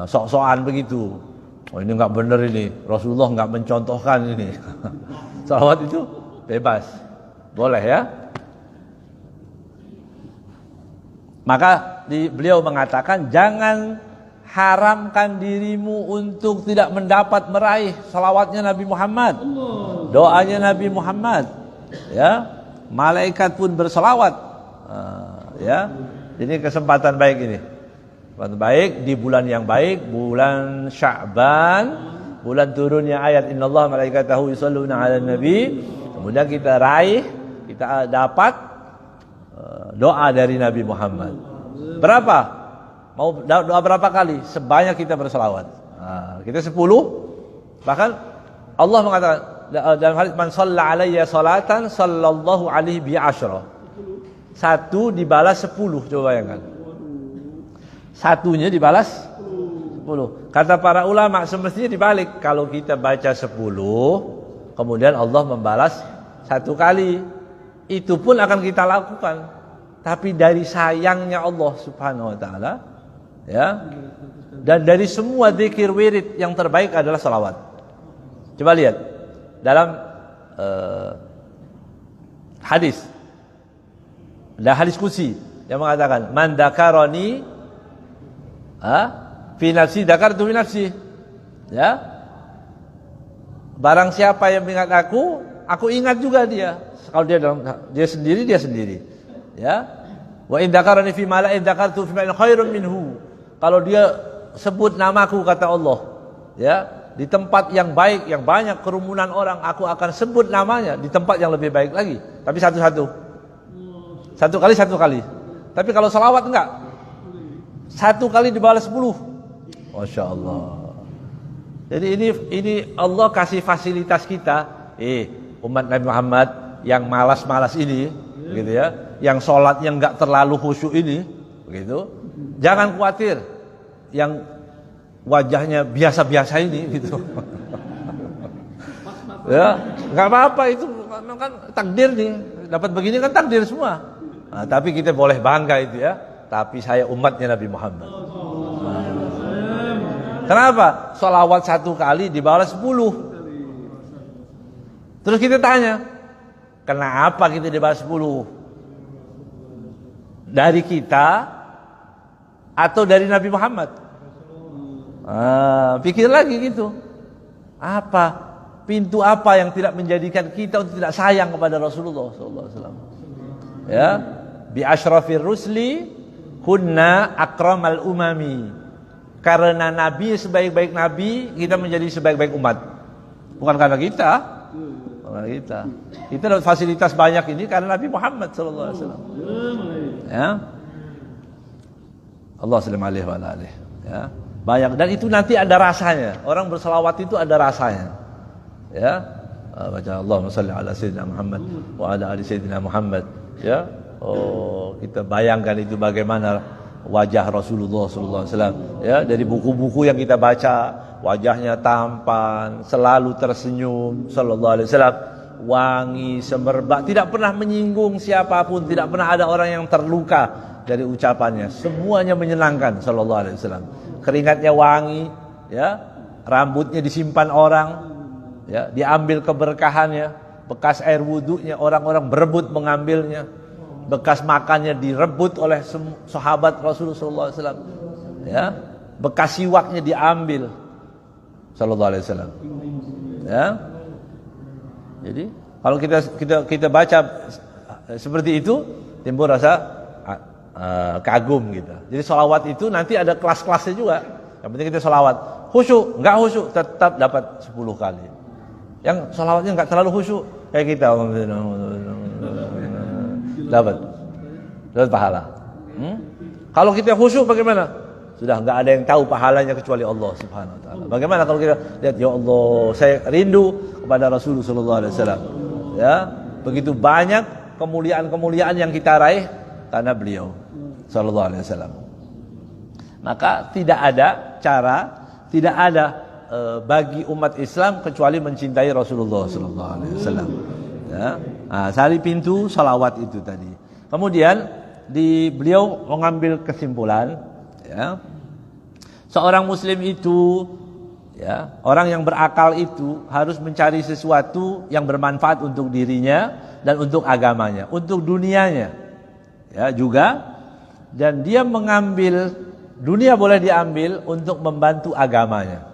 sok-sokan begitu. Oh ini enggak benar ini, Rasulullah enggak mencontohkan ini. Salawat itu bebas, boleh ya. Maka beliau mengatakan jangan haramkan dirimu untuk tidak mendapat meraih salawatnya Nabi Muhammad, doanya Nabi Muhammad, ya. Malaikat pun bersalawat, ya. Ini kesempatan baik ini, kesempatan baik di bulan yang baik, bulan Sya'ban, bulan turunnya ayat Innallaha malaikatahu yusholluna 'alan nabi. Kemudian kita raih, kita dapat doa dari Nabi Muhammad. Berapa? Mau doa berapa kali? Sebanyak kita berselawat. Kita 10. Bahkan Allah mengatakan dalam hadis man shalla alayya salatan sallallahu alaihi bi asyra. 1 dibalas 10, coba bayangkan. 1-nya dibalas 10. Kata para ulama semestinya dibalik. Kalau kita baca 10, kemudian Allah membalas 1 kali. Itu pun akan kita lakukan. Tapi dari sayangnya Allah Subhanahu wa taala, ya. Dan dari semua zikir wirid yang terbaik adalah salawat. Coba lihat dalam hadis. Ada hadis qudsi yang mengatakan man dzakarani fi nafsi dzakartu fi nafsi. Ya. Barang siapa yang mengingat aku ingat juga dia. Kalau dia sendiri, ya. Wa in dzakarani fi mala'in dzakartu fi mala'in khairum minhu. Kalau dia sebut namaku kata Allah, ya, di tempat yang baik yang banyak kerumunan orang, aku akan sebut namanya di tempat yang lebih baik lagi. Tapi satu-satu. 1 kali. Tapi kalau salawat enggak. 1 kali dibalas 10. Masya Allah. Jadi ini Allah kasih fasilitas kita, umat Nabi Muhammad yang malas-malas ini, begitu ya, yang sholat yang enggak terlalu khusyuk ini, begitu. Jangan khawatir, yang wajahnya biasa-biasa ini, gitu. Ya, enggak apa-apa itu, kan takdir nih, dapat begini kan takdir semua. Nah, tapi kita boleh bangga itu ya. Tapi saya umatnya Nabi Muhammad. Kenapa? Sholawat 1 kali dibalas 10. Terus kita tanya, kenapa kita dibalas 10? Dari kita atau dari Nabi Muhammad? Pikir lagi gitu. Apa? Pintu apa yang tidak menjadikan kita untuk tidak sayang kepada Rasulullah SAW? Ya, bi asyrafir rusli kunna akramal umami. Karena Nabi sebaik-baik Nabi, kita menjadi sebaik-baik umat. Bukan karena kita. Kita dapat fasilitas banyak ini karena Nabi Muhammad SAW. Ya. Allah sallallahu alaihi wa alihi. Ya. Banyak, dan itu nanti ada rasanya. Orang berselawat itu ada rasanya. Ya. Baca Allahumma shalli ala sayyidina Muhammad wa ala ali sayyidina Muhammad. Ya. Oh, kita bayangkan itu bagaimana wajah Rasulullah sallallahu alaihi wasallam. Ya, dari buku-buku yang kita baca, wajahnya tampan, selalu tersenyum sallallahu alaihi wasallam, wangi, semerbak, tidak pernah menyinggung siapapun, tidak pernah ada orang yang terluka dari ucapannya. Semuanya menyenangkan sallallahu alaihi wasallam. Keringatnya wangi, ya, rambutnya disimpan orang, ya, diambil keberkahannya, bekas air wudunya orang-orang berebut mengambilnya. bekas makannya direbut oleh sahabat Rasulullah SAW, ya, bekas siwaknya diambil sallallahu alaihi wasallam, ya. Jadi kalau kita baca seperti itu, timbul rasa kagum gitu. Jadi sholawat itu nanti ada kelas-kelasnya juga. Yang penting kita sholawat khusyuk, enggak khusyuk tetap dapat 10 kali. Yang sholawatnya enggak terlalu khusyuk kayak kita dapat pahala. Kalau kita khusyuk bagaimana? Sudah enggak ada yang tahu pahalanya kecuali Allah Subhanahu wa taala. Bagaimana kalau kita lihat, ya Allah, saya rindu kepada Rasulullah sallallahu alaihi wasallam. Ya, begitu banyak kemuliaan-kemuliaan yang kita raih karena beliau sallallahu alaihi wasallam. Maka tidak ada cara, tidak ada bagi umat Islam kecuali mencintai Rasulullah sallallahu alaihi wasallam. Ya. Nah, dari pintu salawat itu tadi. Kemudian beliau mengambil kesimpulan, ya, seorang muslim itu, ya, orang yang berakal itu harus mencari sesuatu yang bermanfaat untuk dirinya dan untuk agamanya, untuk dunianya, ya, juga. Dan dia mengambil dunia boleh diambil untuk membantu agamanya,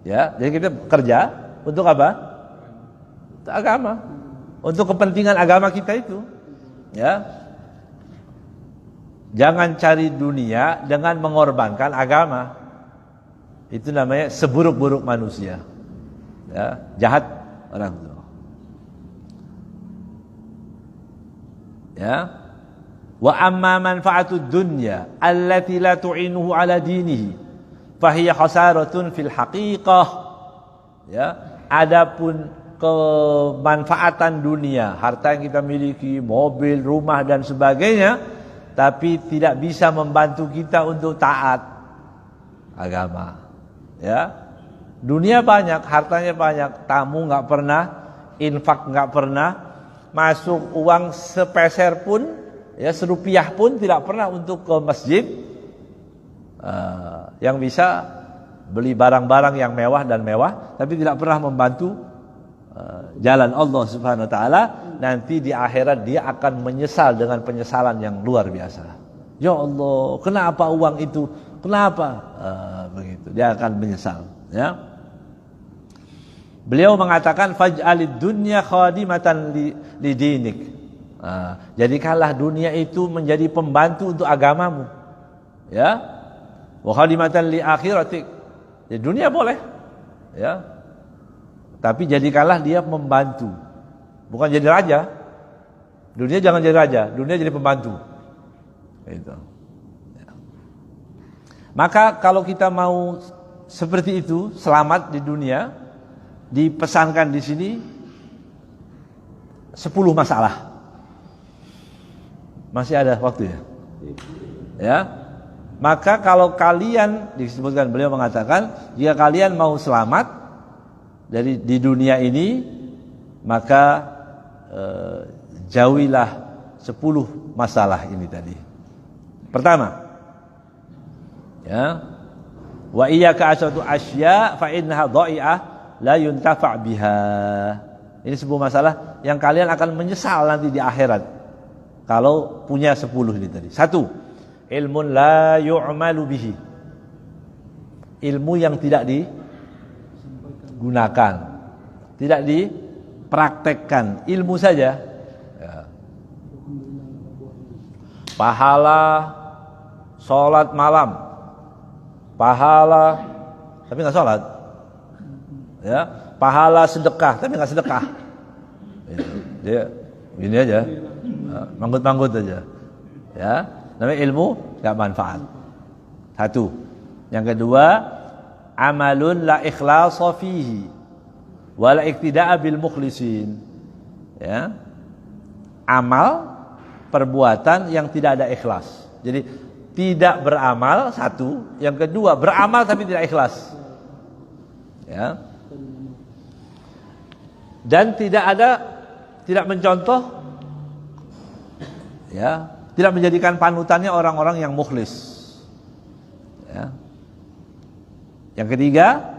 ya. Jadi kita kerja untuk apa? Untuk agama, untuk kepentingan agama kita itu, ya. Jangan cari dunia dengan mengorbankan agama. Itu namanya seburuk-buruk manusia, ya, jahat orang itu, ya. Wa amma manfa'atud dunya allati la tu'inuhu ala dinihi fahiya khasaratun fil haqiqah, ya. Adapun kemanfaatan dunia, harta yang kita miliki, mobil, rumah dan sebagainya, tapi tidak bisa membantu kita untuk taat agama, ya. Dunia banyak, hartanya banyak, tamu nggak pernah, infak nggak pernah, masuk uang sepeser pun, ya, serupiah pun tidak pernah untuk ke masjid, yang bisa beli barang-barang yang mewah dan mewah, tapi tidak pernah membantu jalan Allah Subhanahu wa taala. Nanti di akhirat dia akan menyesal dengan penyesalan yang luar biasa. Ya Allah, kenapa uang itu? Kenapa? Begitu. Dia akan menyesal, ya. Beliau mengatakan faj'alid dunya khadimatan li dinik. Jadikanlah dunia itu menjadi pembantu untuk agamamu, ya. Wa khadimatan li akhiratik. Ya, dunia boleh, ya. Tapi jadikanlah dia membantu, bukan jadi raja. Dunia jangan jadi raja, dunia jadi pembantu. Itu. Ya. Maka kalau kita mau seperti itu, selamat di dunia, dipesankan di sini 10 masalah. Masih ada waktu ya? Ya. Maka kalau kalian, disebutkan beliau mengatakan, jika kalian mau selamat di dunia ini, maka jauhilah 10 masalah ini tadi. Pertama, ya, wa iyyaka asyatu asya fa innaha dha'i'ah la yuntafa' biha. Ini 10 masalah yang kalian akan menyesal nanti di akhirat kalau punya 10 ini tadi. 1, ilmun la yu'malu bihi. Ilmu yang tidak digunakan, tidak dipraktekkan, ilmu saja, ya. Pahala sholat malam, pahala tapi nggak sholat, ya. Pahala sedekah tapi nggak sedekah, dia gini aja, manggut-manggut aja, ya. Namanya ilmu nggak manfaat. 1. Yang kedua, amalun la ikhlasa fihi wa la iktida'a bil mukhlisin, ya. Amal, perbuatan yang tidak ada ikhlas. Jadi tidak beramal, 1. Yang kedua, beramal tapi tidak ikhlas, ya. Dan tidak mencontoh, ya, tidak menjadikan panutannya orang-orang yang mukhlis, ya. Yang ketiga,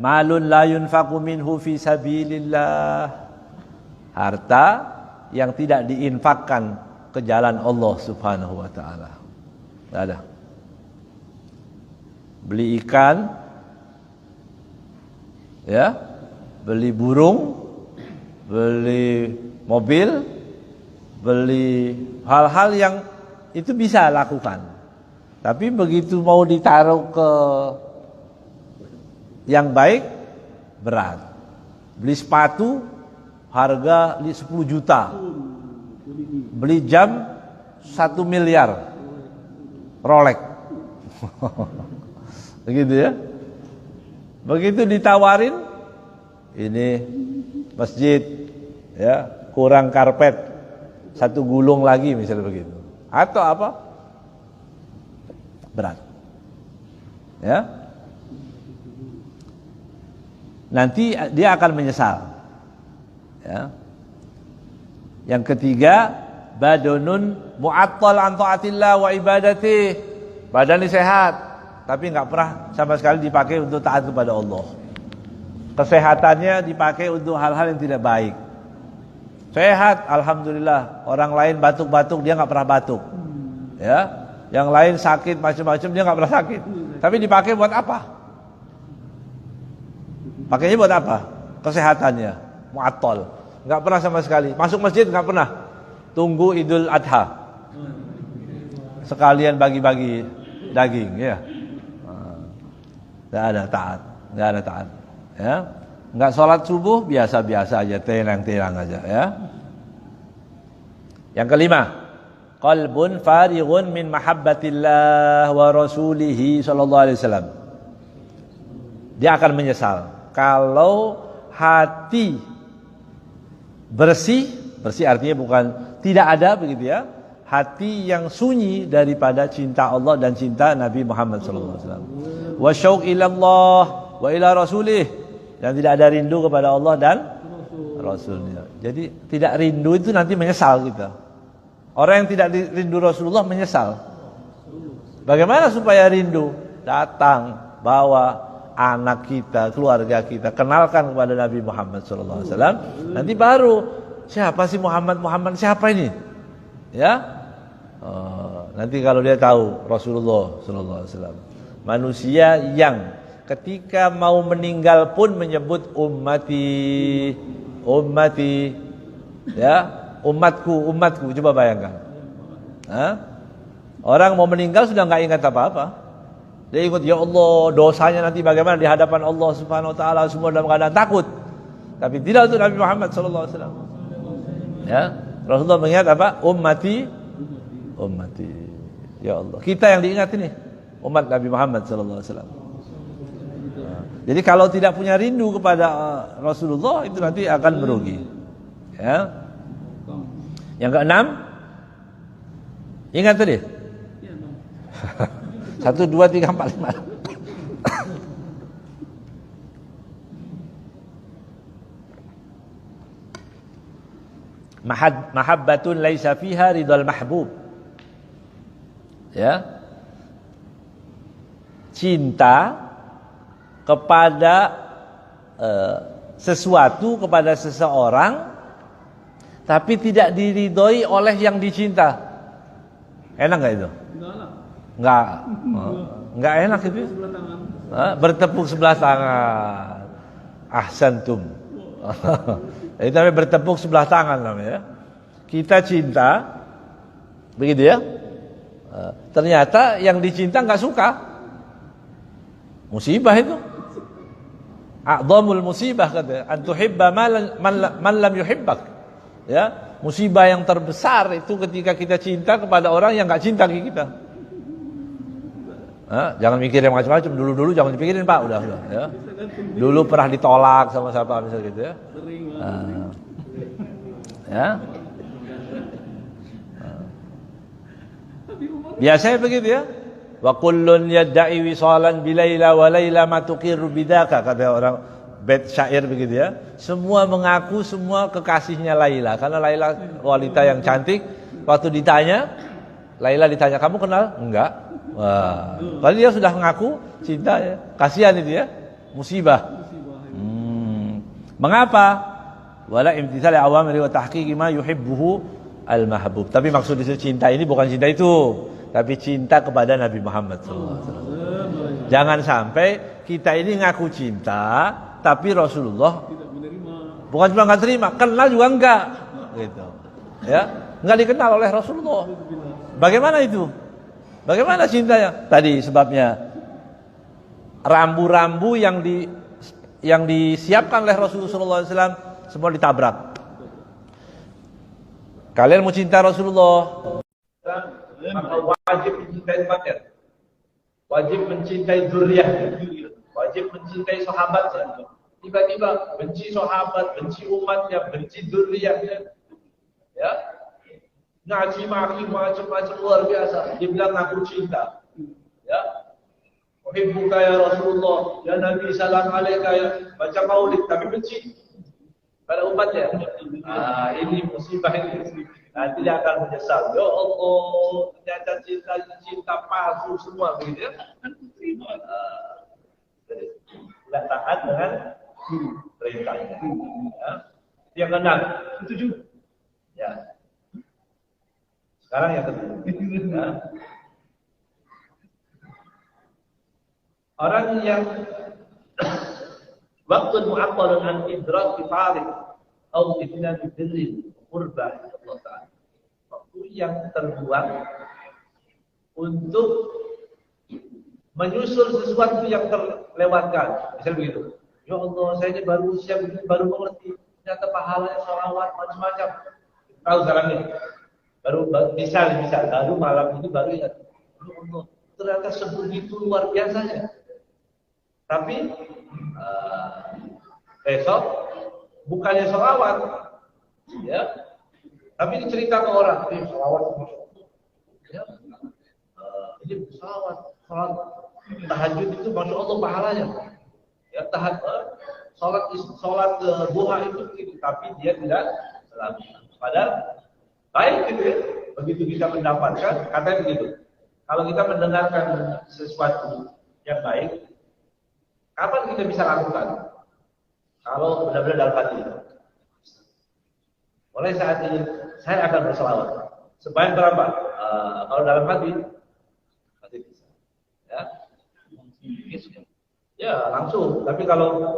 malun la yunfaqu minhu fi sabilillah. Harta yang tidak diinfakkan ke jalan Allah Subhanahu wa taala. Enggak ada. Beli ikan, ya, beli burung, beli mobil, beli hal-hal yang itu bisa lakukan. Tapi begitu mau ditaruh ke yang baik, berat. Beli sepatu harga 10 juta. Beli jam 1 miliar. Rolex. Begitu ya. Begitu ditawarin, ini masjid ya, kurang karpet, 1 gulung lagi misalnya begitu. Atau apa? Berat. Ya. Nanti dia akan menyesal. Ya. Yang ketiga, badunun mu'attal an taatillah wa ibadati. Badan ini sehat, tapi enggak pernah sama sekali dipakai untuk taat kepada Allah. Kesehatannya dipakai untuk hal-hal yang tidak baik. Sehat, alhamdulillah. Orang lain batuk-batuk, dia enggak pernah batuk. Ya. Yang lain sakit macam-macam, dia enggak pernah sakit. Tapi dipakai buat apa? Pakainya buat apa? Kesehatannya, mu'attal. Enggak pernah sama sekali. Masuk masjid enggak pernah. Tunggu Idul Adha. Sekalian bagi-bagi daging, ya. Enggak ada taat, enggak ada taat, ya. Enggak sholat subuh, biasa-biasa aja, terang-terang aja, ya. Yang kelima, qalbun farighun min mahabbatillah wa rasulihi sallallahu alaihi wasallam. Dia akan menyesal kalau hati bersih, bersih artinya bukan tidak ada begitu ya, hati yang sunyi daripada cinta Allah dan cinta Nabi Muhammad sallallahu alaihi wasallam. Wa syauq ila Allah wa ila rasulih, dan tidak ada rindu kepada Allah dan Rasulnya. Jadi tidak rindu itu nanti menyesal kita. Orang yang tidak rindu Rasulullah menyesal. Bagaimana supaya rindu? Datang, bawa anak kita, keluarga kita, kenalkan kepada Nabi Muhammad sallallahu alaihi wasallam. Nanti baru siapa sih Muhammad siapa ini? Ya. Nanti kalau dia tahu Rasulullah sallallahu alaihi wasallam, manusia yang ketika mau meninggal pun menyebut ummati, ummati, ya, umatku, coba bayangkan. Orang mau meninggal sudah nggak ingat apa-apa. Dia ingat, ya Allah, dosanya nanti bagaimana di hadapan Allah Subhanahu wa taala, semua dalam keadaan takut. Tapi tidak untuk Nabi Muhammad sallallahu alaihi wasallam. Ya, Rasulullah mengingat apa? Ummati, ummati. Ya Allah, kita yang diingat ini umat Nabi Muhammad sallallahu alaihi wasallam. Jadi kalau tidak punya rindu kepada Rasulullah, itu nanti akan merugi. Ya. Yang keenam, ingat tadi? 1, 2, 3, 4, 5. Mahabbatun laisa fiha ridal mahbub. Ya. Cinta kepada sesuatu, kepada seseorang, tapi tidak diridhoi oleh yang dicinta. Enak enggak itu? Enggak enak itu. Bertepuk sebelah tangan. Ahsantum. Itu namanya bertepuk sebelah tangan namanya. Kita cinta, begitu ya. Ternyata yang dicinta enggak suka. Musibah itu. A'dhamul musibah kata, an tuhibba man lam yuhibbak. Ya, musibah yang terbesar itu ketika kita cinta kepada orang yang enggak cinta ke kita. Jangan mikir yang macam-macam, dulu jangan dipikirin Pak, udah ya. Dulu pernah ditolak sama siapa misalnya gitu ya. Ya. Biasanya begitu ya. Wa kullun yadda'i wisalan bilaila wa laila ma tuqirru bidaka, kata orang bait syair begitu ya. Semua mengaku semua kekasihnya Laila, karena Laila wanita yang cantik. Waktu ditanya, Laila ditanya, "Kamu kenal?" "Enggak." Wah, kalau dia sudah mengaku cinta ya. Kasihan itu ya. Musibah. Mengapa? Wala imtithal awamiri wa tahqiqi ma yuhibbuhu al-mahbub. Tapi maksud di cinta ini bukan cinta itu, tapi cinta kepada Nabi Muhammad SAW. Jangan sampai kita ini ngaku cinta, tapi Rasulullah bukan cuma nggak terima, kenal juga enggak, gitu. Ya, nggak dikenal oleh Rasulullah. Bagaimana itu? Bagaimana cintanya? Tadi sebabnya rambu-rambu yang disiapkan oleh Rasulullah SAW semua ditabrak. Kalian mau cinta Rasulullah, maka wajib mencintai umatnya, wajib mencintai zuriyahnya, wajib mencintai sahabatnya. Tiba-tiba benci sahabat, benci umatnya, benci zuriyahnya, ya, ngaji maki macam-macam luar biasa. Dibilang aku cinta, ya, uhibbuka ya Rasulullah, ya Nabi salam alaika, ya, baca maulid tapi benci pada umatnya. Ini musibah ini. Nanti dia akan menyesal. Ya Allah, ternyata cinta palsu semua begitu ya. Tidak taat dengan perintahnya. Ya. Yang keenam, setuju. Ya. Sekarang yang kedua. Ya. Orang yang waktu mu'attalun an idrak farid atau itnan birrin qurbah Allah Ta'ala. Waktu yang terbuang untuk menyusul sesuatu yang terlewatkan. Misal begitu. Ya Allah, saya ini baru usia begini, baru mengerti. Ternyata pahalanya sholawat macam-macam. Tahu sekarang ini. Baru misal baru malam ini baru ingat. Ya Allah, ternyata sebegitu luar biasanya. Tapi besok bukannya sholawat, ya, tapi dicerita ke orang, ini sholawat, ya, ini sholawat, tahajud itu masya Allah pahalanya, ya, sholat duha itu begitu, tapi dia tidak selalu. Padahal baik gitu ya, begitu kita mendapatkan, katanya begitu. Kalau kita mendengarkan sesuatu yang baik, kapan kita bisa lakukan? Kalau benar-benar dalam hati. Mulai saat ini saya akan berselawat. Sebanyak berapa? Kalau dalam hati, pasti bisa. Ya, ya langsung. Tapi kalau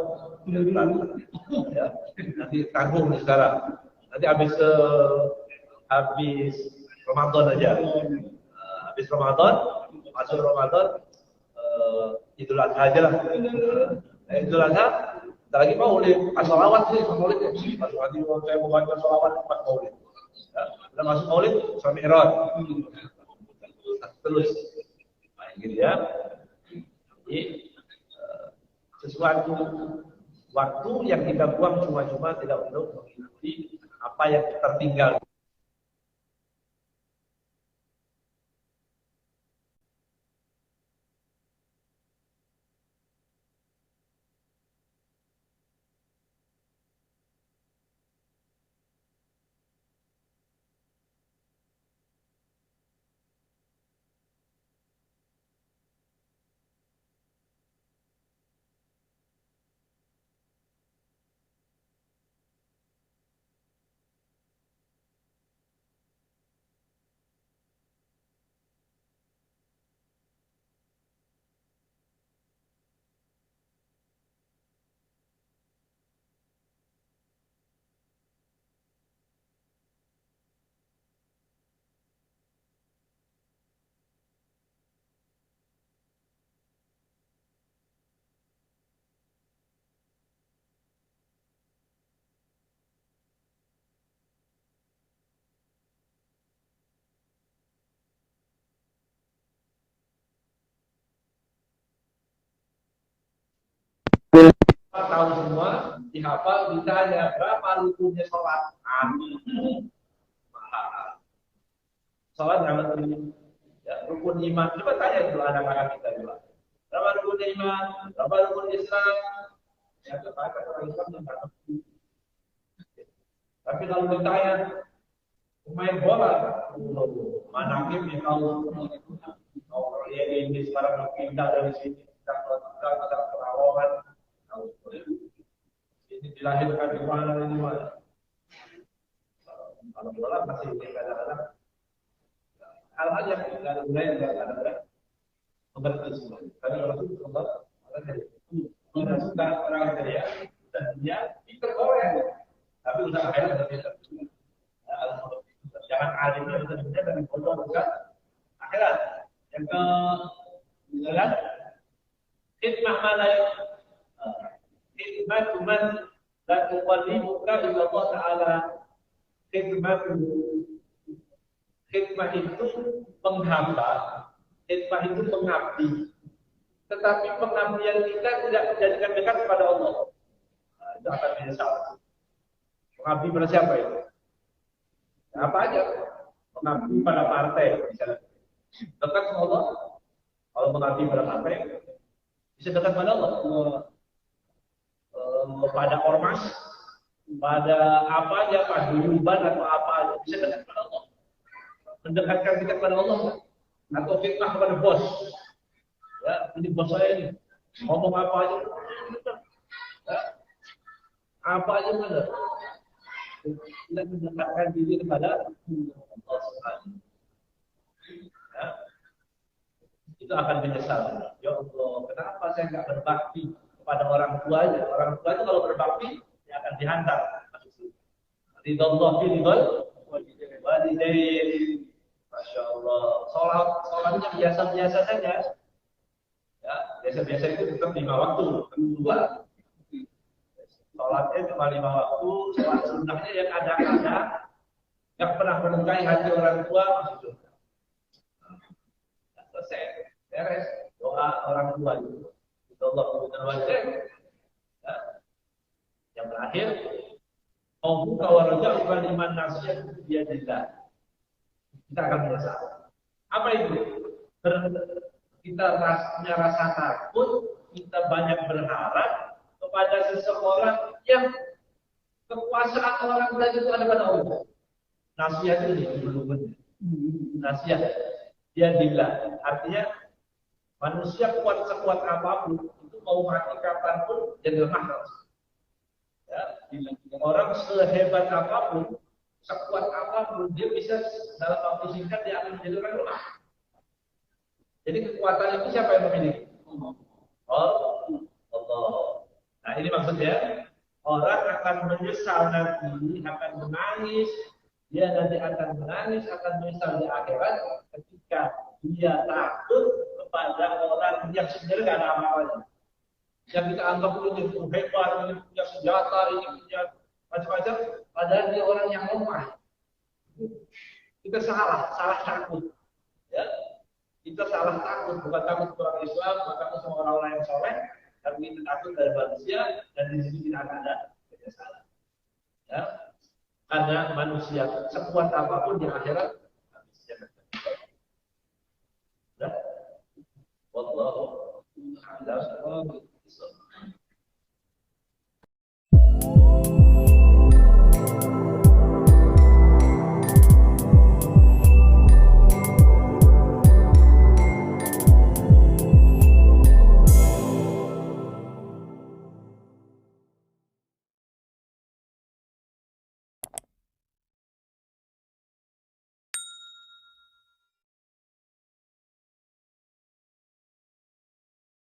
ya, nanti tanggung sekarang. Nanti habis Ramadan aja. Habis Ramadan, masuk Ramadan, Idul Adha aja lah. Idul Adha, bentar lagi maulid, as-sholawat sih, maulid ya. Masuk hati, saya mau baca sholawat pas maulid. Ya, udah masuk maulid, suami Mi'raj. Terus, nah, gitu ya. Jadi, sesuatu waktu yang kita buang cuma-cuma tidak untuk mengikuti apa yang tertinggal. Tahu semua, dihafal, ditanya berapa rukunnya sholat. Sholat nggak rukun, ya, rukun iman. Coba tanya dulu anak-anak kita juga. Berapa rukun iman? Berapa rukun Islam? Ya, kebanyakan orang Islam yang nggak ngerti. Tapi kalau ditanya pemain bola, mana tim yang kalau ini sekarang pindah dari sini, kita Perawongan. Ini dilahirkan di mana ini mana? Kalau bola masih kadang-kadang hal-hal yang kadang-kadang mengerti semua. Karena Rasulullah tidak suka orang kaya dan dia diperoleh, tapi usaha kaya tidak. Jangan alimnya bisa dunia dan bodoh bukan akhirat. Yang ke-9, khidmah mana khidmah man la tuqallibuka ila Allah Ta'ala. Khidmah itu menghamba, khidmah itu mengabdi. Tetapi pengabdian kita tidak menjadikan dekat kepada Allah. Itu akan menyesal. Mengabdi pada siapa itu? Apa aja? Mengabdi pada partai, misalnya. Dekat sama Allah. Kalau mengabdi pada partai, bisa dekat pada Allah. Pada ormas, pada apa aja, pada duluban atau apa aja, bisa dekat pada Allah. Mendekatkan kita kepada Allah. Atau fitnah kepada bos. Ya, ini bos saya ini. Ngomong apa aja. Ya, apa aja benar. Tidak mendekatkan diri kepada Allah Subhanahu. Ya. Itu akan menyesal. Ya Allah, kenapa saya nggak berbakti kepada orang tuanya? Orang tua itu kalau berbakti, dia akan dihantar. Ridho fi ridho walidain. Masya Allah. Sholatnya biasa-biasa saja. Ya, biasa-biasa itu tetap 5 waktu, kedua. Sholatnya cuma 5 waktu, sholat sunnahnya yang kadang-kadang yang pernah melukai hati orang tua masuk surga. Selesai, beres doa orang tua itu. Allah SWT. Ya. Yang terakhir, Aubuka waraja'u liman nasiyah biyadillah. Kita akan menyesal. Apa itu? Kita punya rasa takut, kita banyak berharap kepada seseorang yang kekuasaan orang tadi itu ada pada Allah. Nasihat ini belum. Nasihat dia bila artinya manusia kuat sekuat apapun itu mau mati kapanpun jadi lemah. Ya, orang sehebat apapun, sekuat apapun dia bisa dalam waktu singkat dia akan menjadi orang lemah. Jadi kekuatan itu siapa yang memiliki? Allah. Nah ini maksudnya orang akan menyesal nanti, akan menangis, dia nanti akan menangis, akan menyesal di akhirat ketika dia takut kepada orang yang sebenarnya tidak ada apa-apanya. Yang kita anggap ini hebat, ini punya senjata, ini punya macam-macam, padahal dia orang yang lemah. Kita salah takut. Ya. Kita salah takut, bukan takut ke orang Islam, bukan takut sama orang-orang yang soleh, tapi kita takut dari manusia, dan di sini tidak ada penyesalan. Ya. Karena manusia sekuat apapun di akhirat, habisnya. Ya. Wallahu a'lam.